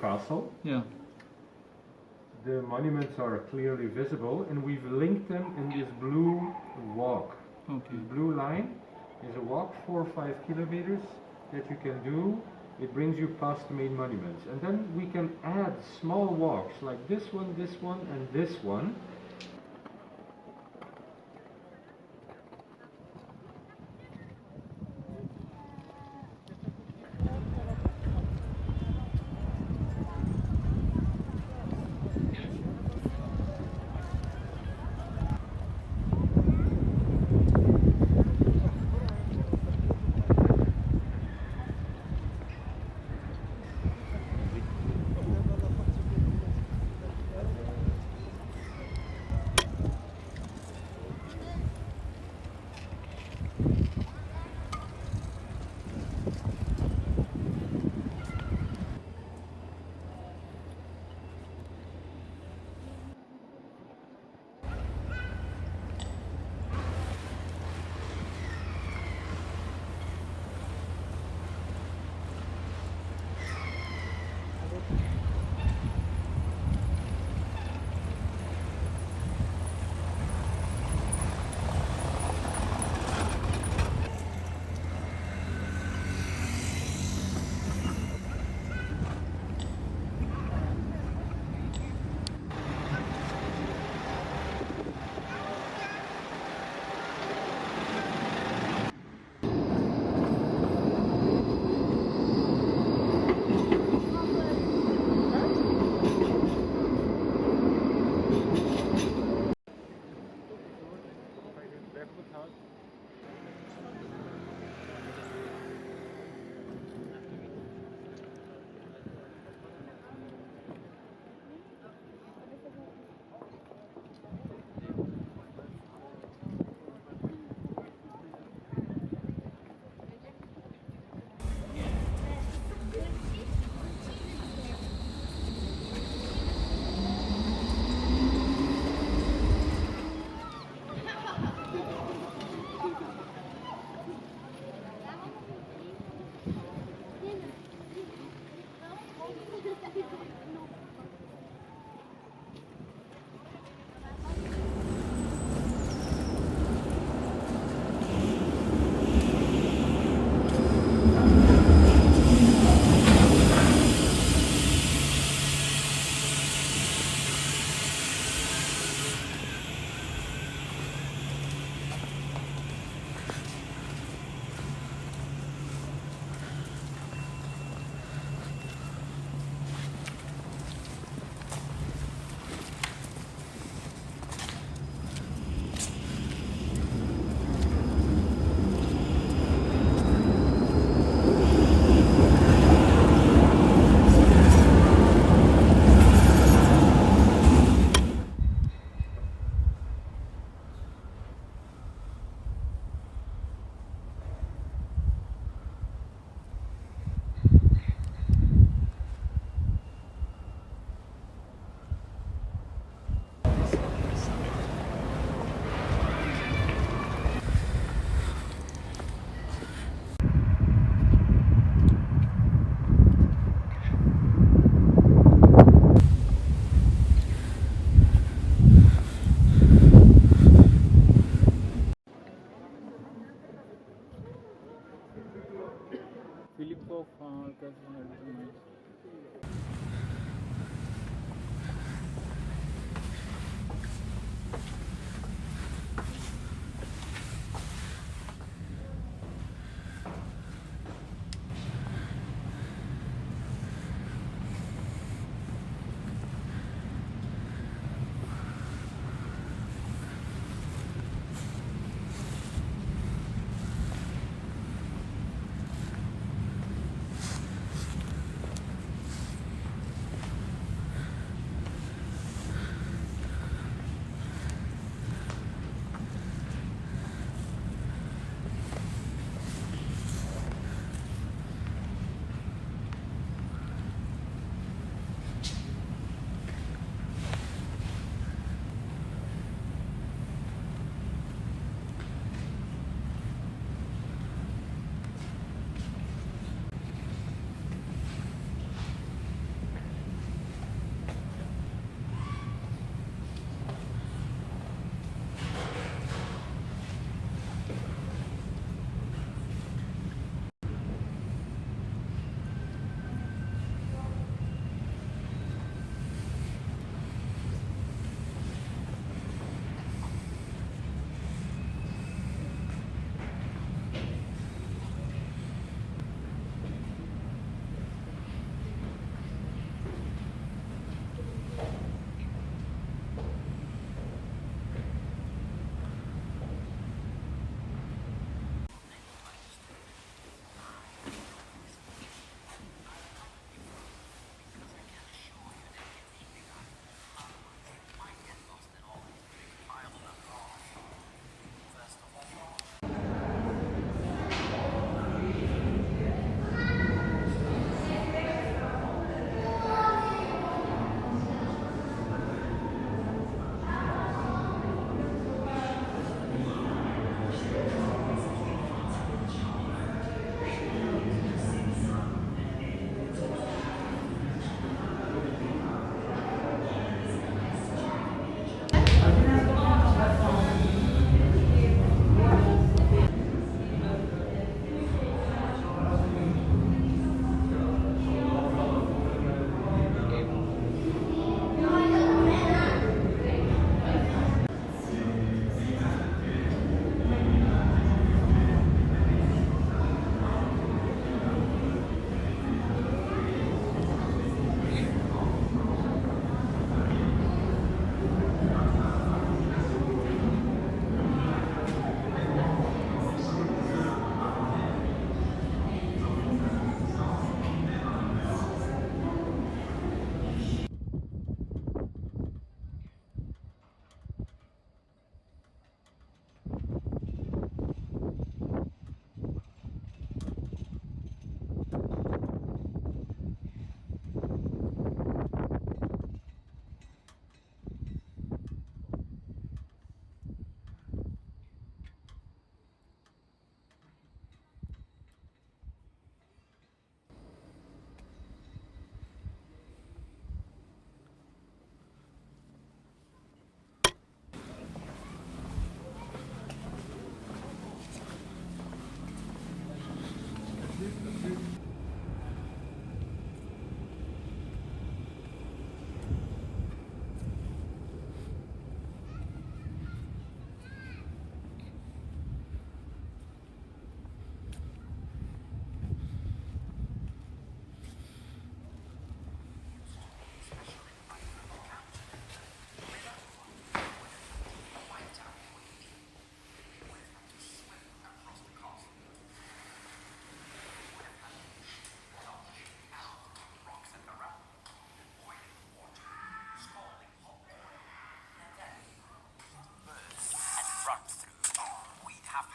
castle. Yeah. The monuments are clearly visible, and we've linked them in this blue walk. Okay. The blue line is a walk 4 or 5 kilometers that you can do. It brings you past the main monuments, and then we can add small walks like this one, and this one.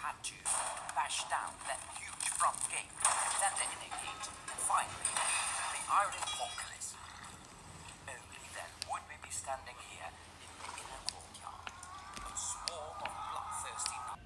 had to bash down that huge front gate, then the inner gate, and finally the iron portcullis. Only then would we be standing here in the inner courtyard, a swarm of bloodthirsty knights.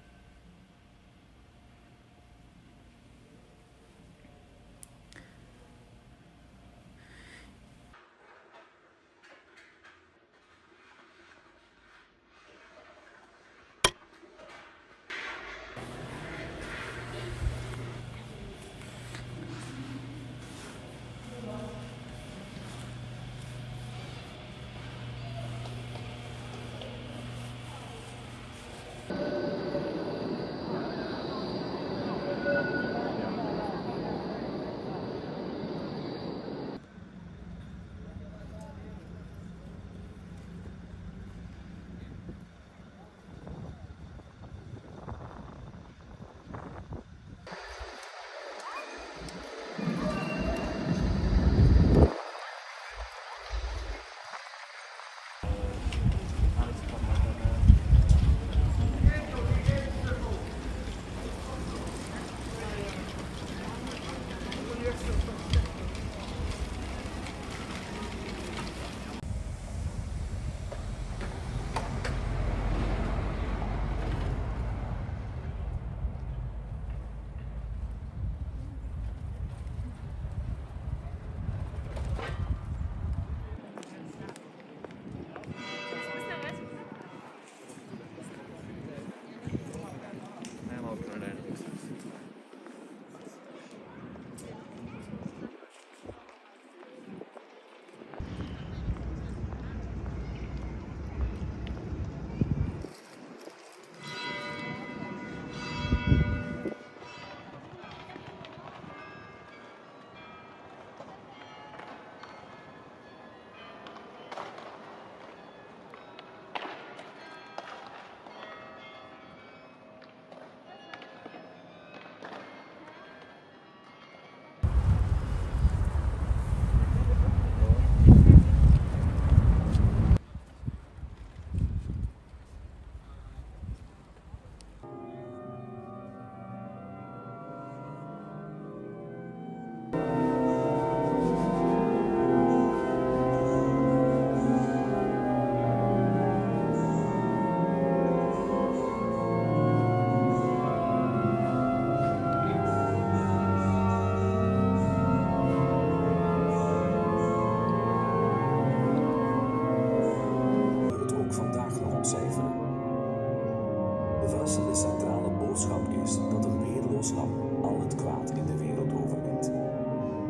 De centrale boodschap is dat een weerloos lam al het kwaad in de wereld overwint.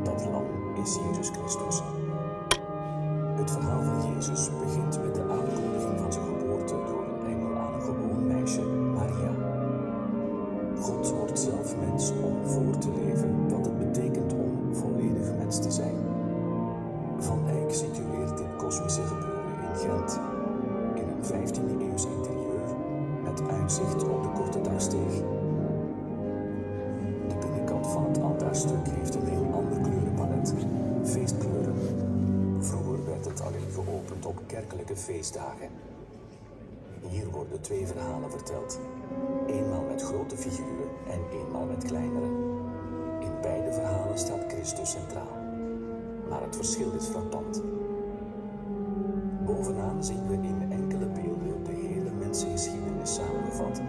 Dat lam is Jezus Christus. Het verhaal van Jezus begint met de aankondiging van zijn geboorte door een engel aan een gewoon meisje, Maria. God wordt zelf mens om voor te leven wat het betekent om volledig mens te zijn. Van Eyck situeert dit kosmische gebeuren in Gent, in een 15e eeuws interieur met uitzicht op de Korte Dagsteeg. De binnenkant van het altaarstuk heeft een heel ander kleurenpalet, feestkleuren. Vroeger werd het alleen geopend op kerkelijke feestdagen. Hier worden twee verhalen verteld, eenmaal met grote figuren en eenmaal met kleinere. In beide verhalen staat Christus centraal, maar het verschil is frappant. Bovenaan zien we in enkele beelden de hele mensengeschiedenis samengevat.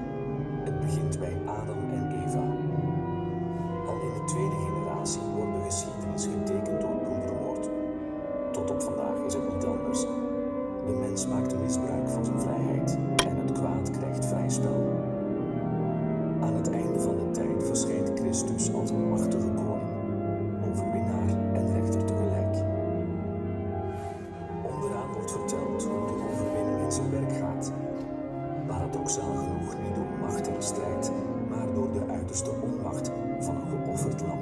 Het begint bij Adam en Eva. Al in de tweede generatie wordt de geschiedenis getekend door broedermoord. Tot op vandaag is het niet anders. De mens maakt misbruik van zijn vrijheid en het kwaad krijgt vrij spel. Aan het einde van de tijd verschijnt Christus als een machtige koning, overwinnaar en rechter tegelijk. Onderaan wordt verteld hoe de overwinning in zijn werk gaat. Paradoxaal genoeg niet door macht en strijd, maar door de uiterste onmacht van een geofferd lam.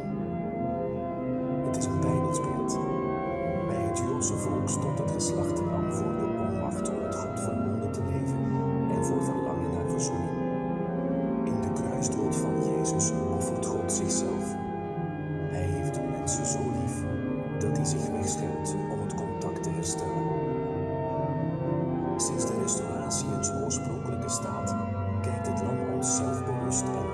Het is een bijbelsbeeld. Bij het Joodse volk stond het geslachte lam voor de onmacht om met God verbonden te leven en voor verlangen naar verzoening. In de kruisdood van Jezus offert God zichzelf. Hij heeft de mensen zo lief dat hij zich wegschept om het contact te herstellen. Sinds de restauratie in zijn oorspronkelijke staat kijkt het lam ons zelfbewust en